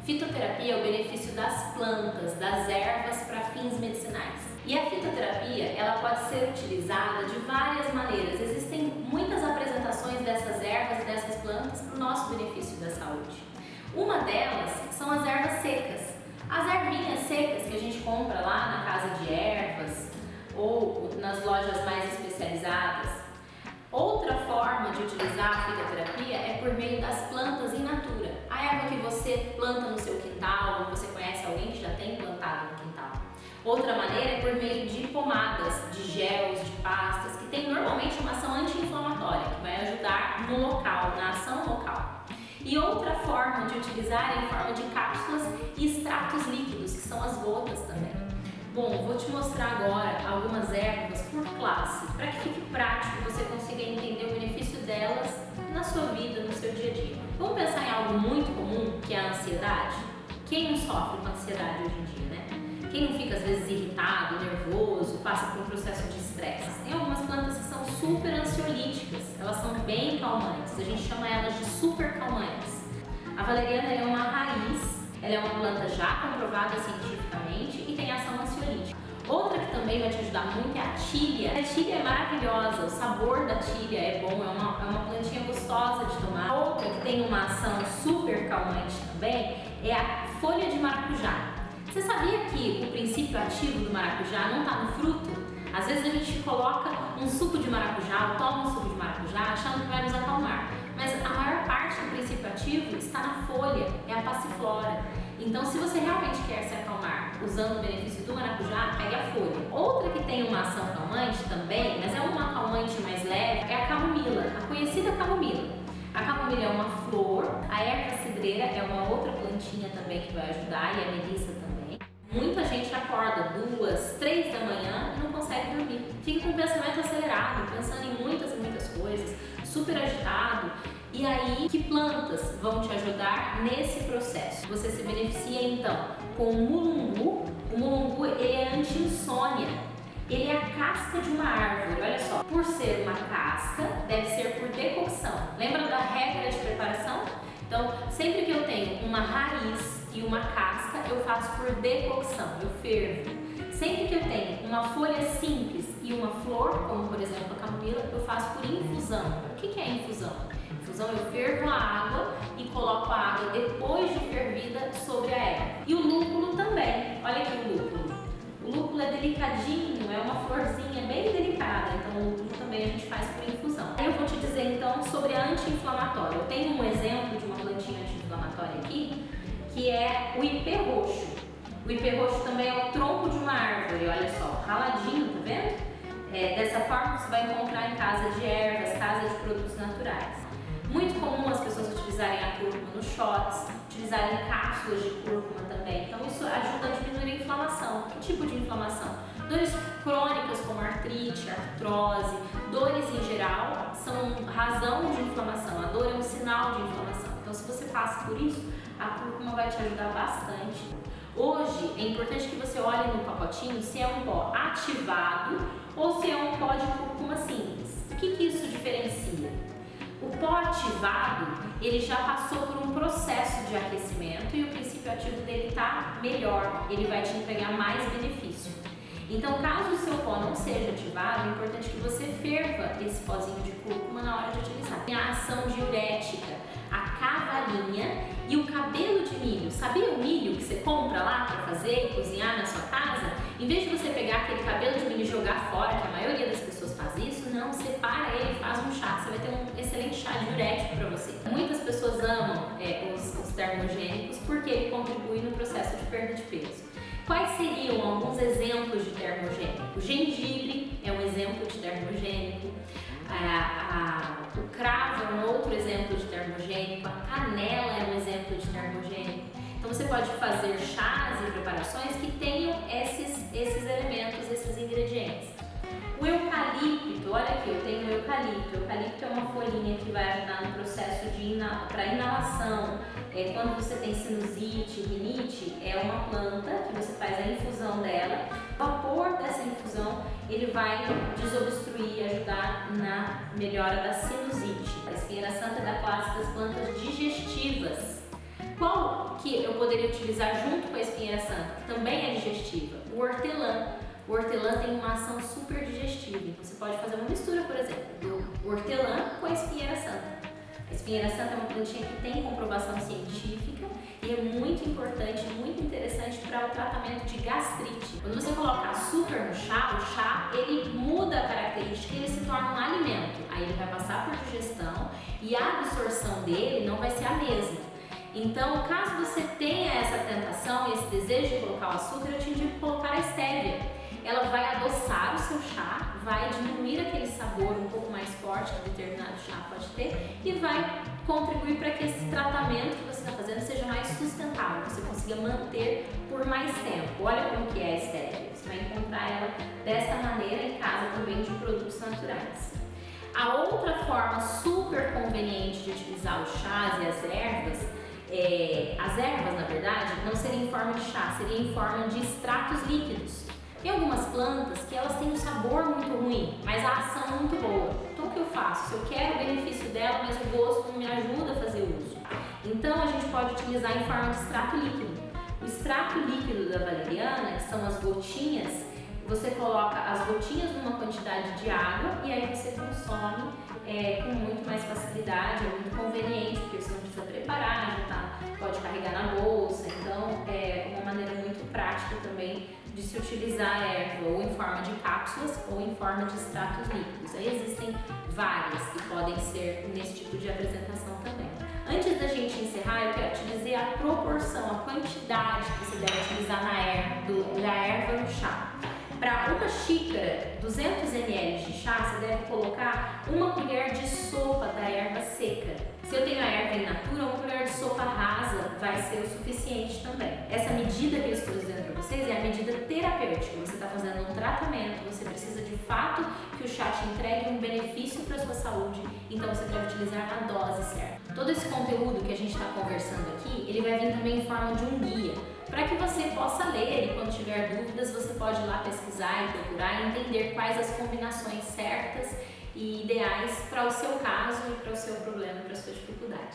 Fitoterapia é o benefício das plantas, das ervas para fins medicinais. E a fitoterapia, ela pode ser utilizada de várias maneiras. Existem muitas apresentações dessas ervas e dessas plantas para o nosso benefício da saúde. Uma delas são as ervas secas. As ervinhas secas que a gente compra lá na casa de ervas ou nas lojas mais especializadas. Outra forma de utilizar a fitoterapia é por meio das plantas in natura. A erva que você planta no seu quintal, ou você conhece alguém que já tem plantado no quintal. Outra maneira é por meio de pomadas, de gels, de pastas, que tem normalmente uma ação anti-inflamatória, que vai ajudar no local, na ação local. E outra forma de utilizar é em forma de cápsulas e extratos líquidos, que são as gotas também. Bom, vou te mostrar agora algumas ervas por classe, para que fique prático e você consiga entender o benefício delas na sua vida, no seu dia a dia. Vamos pensar em algo muito comum, que é a ansiedade? Quem não sofre com ansiedade hoje em dia, né? Quem não fica às vezes irritado, nervoso, passa por um processo de estresse? Tem algumas plantas que são super ansiolíticas, elas são bem calmantes, a gente chama elas de super calmantes. A valeriana é uma raiz, ela é uma planta já comprovada cientificamente e tem ação ansiolítica. Outra que também vai te ajudar muito é a tília. A tília é maravilhosa, o sabor da tília é bom, é uma plantinha gostosa de tomar. Outra que tem uma ação super calmante também é a folha de maracujá. Você sabia que o princípio ativo do maracujá não está no fruto? Às vezes a gente coloca um suco de maracujá, ou toma um suco de maracujá achando que vai nos acalmar. Mas a maior parte do princípio ativo está na folha, é a passiflora. Então, se você realmente quer se acalmar usando o benefício do maracujá, pegue a folha. Outra que tem uma ação calmante também, mas é uma calmante mais leve, é a camomila, a conhecida camomila. A camomila é uma flor, a erva cidreira é uma outra plantinha também que vai ajudar, e a melissa também. Muita gente acorda 2, 3 da manhã e não consegue dormir. Fica com o pensamento acelerado, pensando em muitas e muitas coisas, super agitado. E aí, que plantas vão te ajudar nesse processo? Você se beneficia então com o mulungu. O mulungu, ele é anti-insônia. Ele é a casca de uma árvore, olha só. Por ser uma casca, deve ser por decocção. Lembra da regra de preparação? Então, sempre que eu tenho uma raiz e uma casca, eu faço por decocção, eu fervo. Sempre que eu tenho uma folha simples e uma flor, como por exemplo a camomila, eu faço por infusão. O que é infusão? Infusão, eu fervo a água e coloco a água depois de fervida sobre a erva. E o lúpulo também, olha aqui o lúpulo. O lúpulo é delicadinho, é uma florzinha bem delicada, então o lúpulo também a gente faz por infusão. Aí eu vou te dizer então sobre a anti-inflamatória. Eu tenho um exemplo de uma plantinha anti-inflamatória aqui, que é o ipê roxo. O ipê roxo também é o tronco de uma árvore, olha só, raladinho, tá vendo? Dessa forma você vai encontrar em casa de ervas, casa de produtos naturais. Muito comum as pessoas utilizarem a cúrcuma nos shots, utilizarem cápsulas de cúrcuma também. Então isso ajuda a diminuir a inflamação. Que tipo de inflamação? Dores crônicas como artrite, artrose, dores em geral são razão de inflamação. A dor é um sinal de inflamação. Então se você passa por isso, a cúrcuma vai te ajudar bastante. Hoje é importante que você olhe no pacotinho se é um pó ativado ou se é um pó de cúrcuma simples. O que isso diferencia? O pó ativado, ele já passou por um processo de aquecimento e o princípio ativo dele está melhor, ele vai te entregar mais benefício. Então, caso o seu pó não seja ativado, é importante que você ferva esse pozinho de cúrcuma na hora de utilizar. Tem a ação diurética, a cavalinha e o cabelo de milho. Sabia o milho que você compra lá para fazer e cozinhar na sua casa? Em vez de você pegar aquele cabelo de milho e jogar fora, que a maioria das pessoas faz isso, não, separa ele, faz um chá, você vai ter um excelente chá diurético para você. Muitas pessoas amam os termogênicos porque ele contribui no processo de perda de peso. Quais seriam alguns exemplos de termogênico? O gengibre é um exemplo de termogênico, o cravo é um outro exemplo de termogênico, a canela é um exemplo de termogênico. Então você pode fazer chás e preparações que tenham esses elementos, esses ingredientes. O eucalipto, olha aqui, eu tenho o eucalipto. O eucalipto é uma folhinha que vai ajudar no processo para inalação. Quando você tem sinusite, rinite, é uma planta que você faz a infusão dela. O vapor dessa infusão, ele vai desobstruir e ajudar na melhora da sinusite. A espinheira santa é da classe das plantas digestivas. Qual que eu poderia utilizar junto com a espinheira santa, que também é digestiva? O hortelã. O hortelã tem uma ação super digestiva, então você pode fazer uma mistura, por exemplo, do hortelã com a espinheira santa. A espinheira santa é uma plantinha que tem comprovação científica e é muito importante, muito interessante para o tratamento de gastrite. Quando você coloca açúcar no chá, o chá ele muda a característica e ele se torna um alimento. Aí ele vai passar por digestão e a absorção dele não vai ser a mesma. Então, caso você tenha essa tentação e esse desejo de colocar o açúcar, eu te indico colocar a estévia. Ela vai adoçar o seu chá, vai diminuir aquele sabor um pouco mais forte que determinado chá pode ter e vai contribuir para que esse tratamento que você está fazendo seja mais sustentável, você consiga manter por mais tempo. Olha como que é a estévia, você vai encontrar ela desta maneira em casa também de produtos naturais. A outra forma super conveniente de utilizar os chás e as ervas, na verdade, não seria em forma de chá, seria em forma de extratos líquidos. Tem algumas plantas que elas têm um sabor muito ruim, mas a ação é muito boa. Então o que eu faço? Se eu quero o benefício dela, mas o gosto não me ajuda a fazer uso. Então a gente pode utilizar em forma de extrato líquido. O extrato líquido da valeriana, que são as gotinhas, você coloca as gotinhas numa quantidade de água e aí você consome com muito mais facilidade, é muito conveniente, porque você não precisa preparar, pode carregar na bolsa, então é uma maneira muito prática também de se utilizar a erva ou em forma de cápsulas ou em forma de extratos líquidos. Aí existem várias que podem ser nesse tipo de apresentação também. Antes da gente encerrar, eu quero te dizer a proporção, a quantidade que você deve utilizar da erva no chá. Para uma xícara, 200 ml de chá, você deve colocar uma colher de sopa da erva seca. Se eu tenho a erva in natura, uma colher de sopa rasa vai ser o suficiente também. Essa medida que eu estou dizendo para vocês é a medida terapêutica. Você está fazendo um tratamento, você precisa de fato que o chá te entregue um benefício para a sua saúde, então você deve utilizar a dose certa. Todo esse conteúdo que a gente está conversando aqui, ele vai vir também em forma de um guia, para que você possa ler e quando tiver dúvidas você pode ir lá pesquisar e procurar e entender quais as combinações certas e ideais para o seu caso e para o seu problema, para a sua dificuldade.